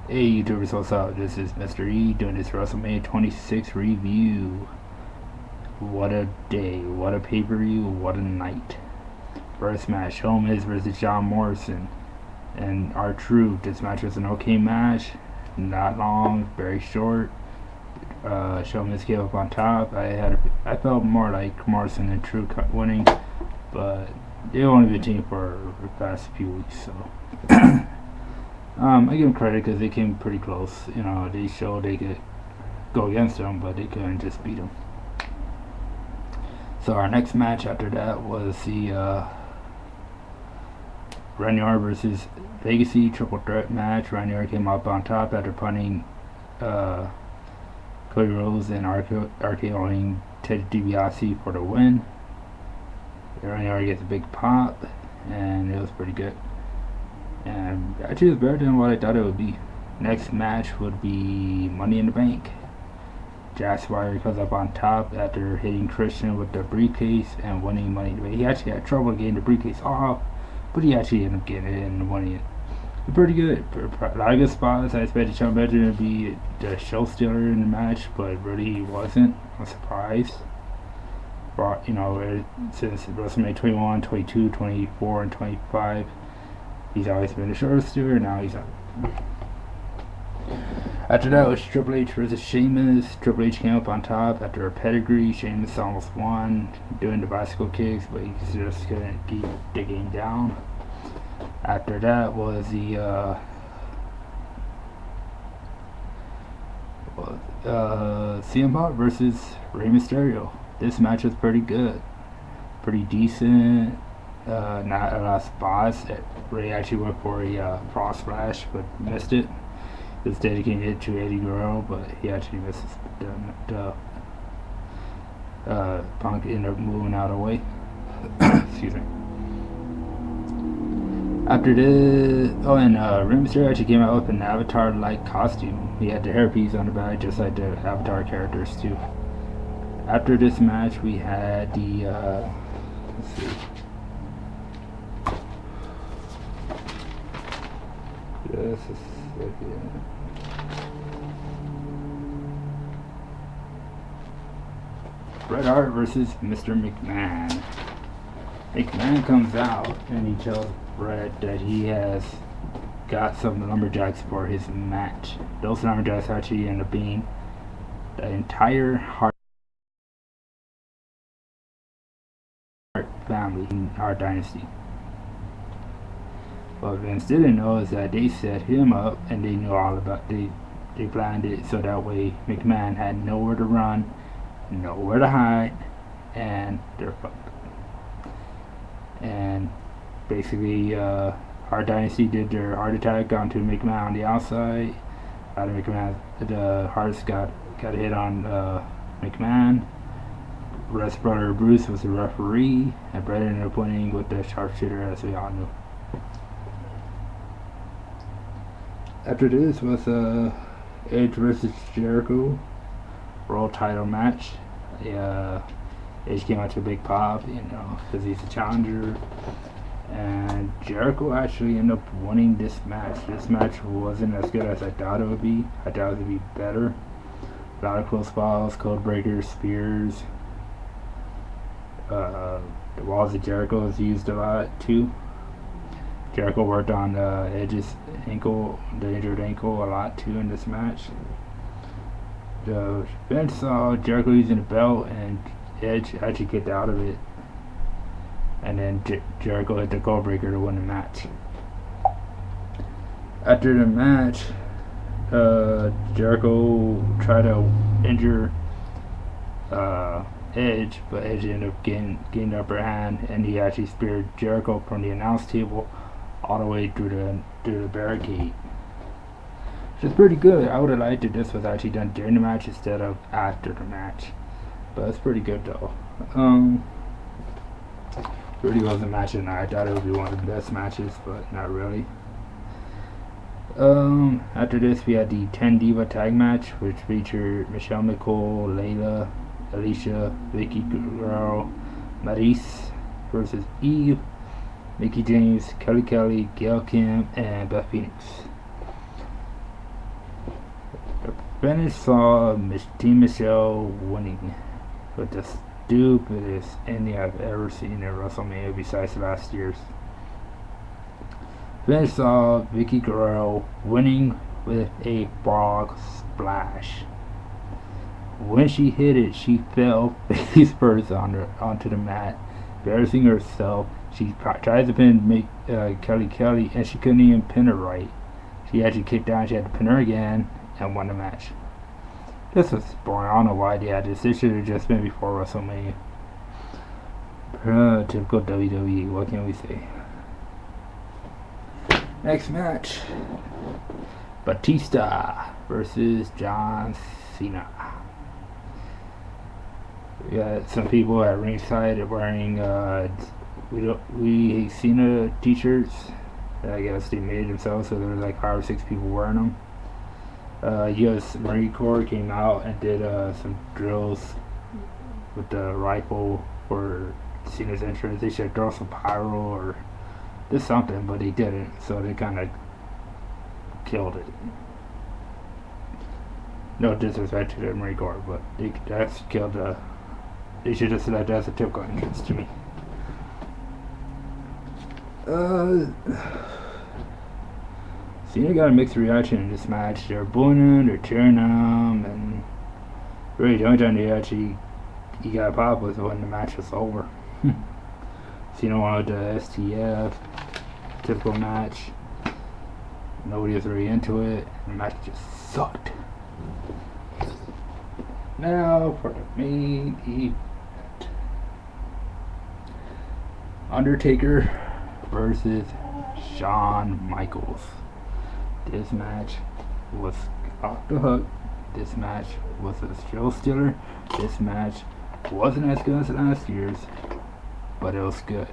Hey YouTubers, what's up? This is Mr. E doing this WrestleMania 26 review. What a day, what a pay-per-view, what a night. First match, Sheamus versus John Morrison and R-Truth. This match was an okay match, not long, very short. Sheamus came up on top. I felt more like Morrison and Truth winning, but they've only been team for the past few weeks, so I give them credit because they came pretty close. You know, they showed they could go against them, but they couldn't just beat them. So our next match after that was the Randy versus Legacy triple threat match. Randy came up on top after punting Cody Rhodes and RKOing Ted DiBiase for the win. Randy gets a big pop, and it was pretty good. And actually, it's better than what I thought it would be. Next match would be Money in the Bank. Jack Swagger comes up on top after hitting Christian with the briefcase and winning Money in the Bank. He actually had trouble getting the briefcase off, but he actually ended up getting it and winning it. Pretty good. A lot of good spots. I expected Shawn Benjamin to be the show stealer in the match, but really he wasn't. I'm surprised. You know, since WrestleMania 21, 22, 24, and 25. He's always been a show stealer, now he's not. After that was Triple H versus Sheamus. Triple H came up on top after a pedigree. Sheamus almost won doing the bicycle kicks, but he just couldn't keep the game down. After that was the CM Punk versus Rey Mysterio. This match was pretty good, pretty decent. Not a lot of spots. Ray actually went for a cross splash but missed it. It was dedicated to Eddie Guerrero, but he actually missed the Punk ended up moving out of the way. Excuse me. After this, Rey Mysterio actually came out with an Avatar-like costume. He had the hairpiece on the back, just like the Avatar characters too. After this match, we had the let's see. Just a second. Bret Hart versus Mr. McMahon. McMahon comes out and he tells Bret that he has got some lumberjacks for his match. Those lumberjacks actually end up being the entire Hart family in our dynasty. What Vince didn't know is that they set him up and they knew all about they planned it so that way McMahon had nowhere to run, nowhere to hide, and they're fucked. And basically our dynasty did their heart attack onto McMahon on the outside. Out of McMahon, the Hearts got a hit on McMahon. Bret's brother Bruce was the referee, and Bret ended up winning with the sharpshooter, as we all knew. After this was Edge versus Jericho World Title match. Edge came out to a big pop, you know, because he's a challenger. And Jericho actually ended up winning this match. This match wasn't as good as I thought it would be. I thought it would be better. A lot of close balls, code breakers, spears. The walls of Jericho was used a lot too. Jericho worked on Edge's ankle, the injured ankle, a lot too in this match. Vince saw Jericho using a belt and Edge actually kicked out of it. And then Jericho hit the code breaker to win the match. After the match, Jericho tried to injure Edge, but Edge ended up getting the upper hand, and he actually speared Jericho from the announce table all the way through the barricade. Which is pretty good. I would have liked it this was actually done during the match instead of after the match. But it's pretty good though. Really was a match and I thought it would be one of the best matches, but not really. After this we had the 10 Diva tag match, which featured Michelle McCool, Layla, Alicia, Vicky Guerrero, Maryse versus Eve, Mickie James, Kelly Kelly, Gail Kim, and Beth Phoenix. Finish saw Team Michelle winning with the stupidest ending I've ever seen at WrestleMania besides last year's. Finish saw Vicky Guerrero winning with a frog splash. When she hit it, she fell face first onto the mat, embarrassing herself. She tried to pin Kelly, and she couldn't even pin her right. She actually kicked down. She had to pin her again and won the match. This was boring. I don't know why they had this. This should have just been before WrestleMania. Typical WWE. What can we say? Next match: Batista versus John Cena. We got some people at ringside wearing we Cena t-shirts. I guess they made it themselves, so there was like 5 or 6 people wearing them. U.S. Marine Corps came out and did some drills with the rifle for Cena's entrance. They should throw some pyro or did something, but they didn't, so they kind of killed it. No disrespect to the Marine Corps, but that's killed the. They should have said that that's a typical entrance to me. Cena got a mixed reaction in this match. They're booing him, they're cheering him, and really the only time he got popped was when the match was over. Cena wanted the STF, typical match. Nobody was really into it, and the match just sucked. Now for the main event. Undertaker versus Shawn Michaels. This match was off the hook. This match was a show stealer. This match wasn't as good as last year's, but it was good.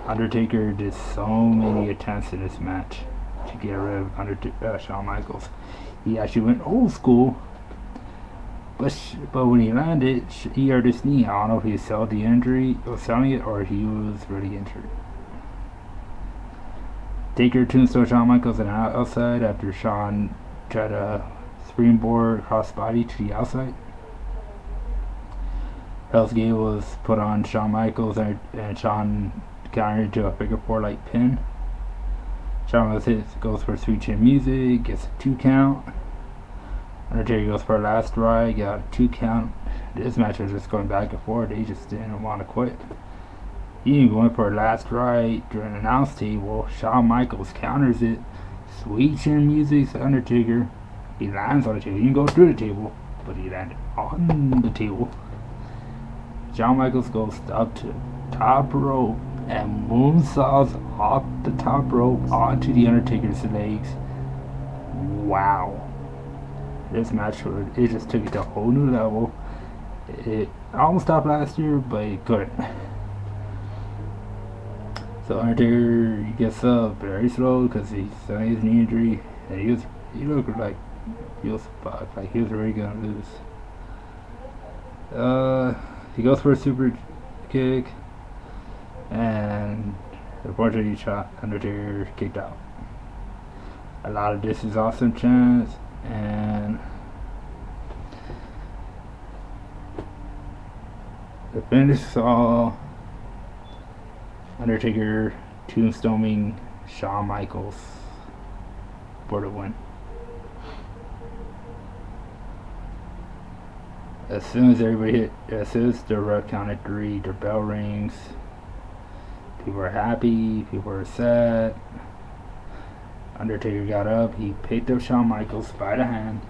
Undertaker did so many attempts in this match to get rid of Shawn Michaels. He actually went old school, but when he landed, he hurt his knee. I don't know if he sold the injury, or selling it, or he was really injured. Taker tombstone Shawn Michaels on the outside after Shawn tried to springboard cross body to the outside. Hell's Gate was put on Shawn Michaels, and Shawn countered to a figure 4 like pin. Shawn goes for Sweet Chin Music, gets a 2 count. Undertaker goes for a last ride, got a 2 count. This match was just going back and forth. They just didn't want to quit. He even went for a last ride during an announce table. Shawn Michaels counters it. Sweet Chin Music's Undertaker. He lands on the table. He didn't go through the table, but he landed on the table. Shawn Michaels goes up to top rope and moonsaults off the top rope onto the Undertaker's legs. Wow. This match, it just took it to a whole new level. It almost stopped last year, but it couldn't. So Undertaker gets up very slow because he's on his knee injury, and he looked like he was fucked, like he was really gonna lose. He goes for a super kick, and unfortunately, shot Undertaker kicked out. A lot of "This is awesome" chants, and the finish saw Undertaker tombstoning Shawn Michaels for the win. As soon as the ref counted 3, the bell rings. People were happy, people were sad. Undertaker got up, he picked up Shawn Michaels by the hand,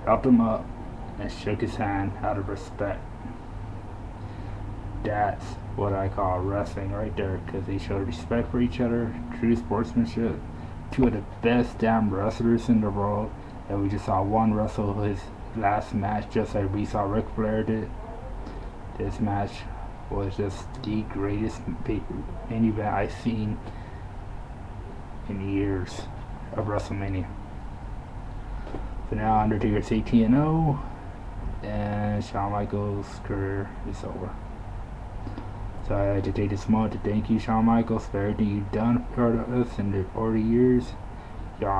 helped him up, and shook his hand out of respect. That's what I call wrestling right there, because they showed respect for each other, true sportsmanship. 2 of the best damn wrestlers in the world, and we just saw one wrestle his last match just like we saw Ric Flair did. This match was just the greatest main event I've seen in years of WrestleMania. So now Undertaker's 18-0, and Shawn Michaels' career is over. So I'd like to take this moment to thank you, Shawn Michaels, for everything you've done for us in the 40 years. Y'all